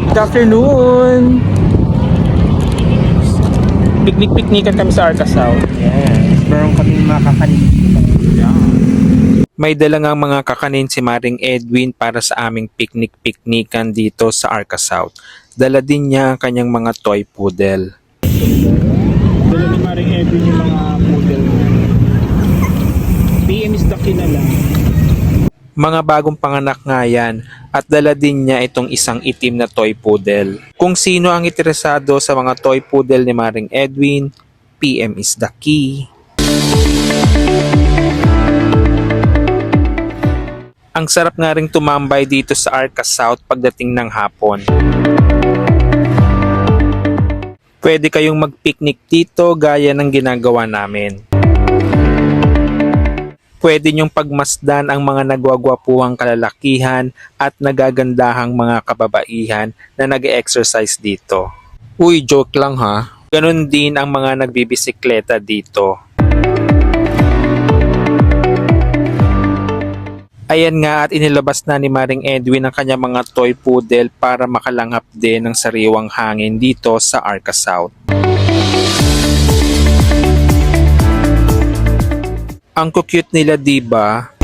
Good afternoon! Piknik-piknikan kami sa Arcasaw. Yes, meron kami mga kakanin. May dala ngang mga kakanin si Maring Edwin para sa aming piknik-piknikan dito sa Arcasaw. Dala din niya ang kanyang mga toy poodle. Dala ni Maring Edwin yung mga poodle. PM is the kilala. Mga bagong panganak nga yan at dala din niya itong isang itim na toy poodle. Kung sino ang interesado sa mga toy poodle ni Maring Edwin, PM is the key. Ang sarap nga ring tumambay dito sa Arca South pagdating ng hapon. Pwede kayong mag-picnic dito gaya ng ginagawa namin. Pwede nyong pagmasdan ang mga nagwagwapuhang kalalakihan at nagagandahang mga kababaihan na nag-exercise dito. Uy, joke lang ha. Ganon din ang mga nagbibisikleta dito. Ayan nga at inilabas na ni Maring Edwin ang kanyang mga toy poodle para makalanghap din ng sariwang hangin dito sa Arca South. Ang cute nila, diba?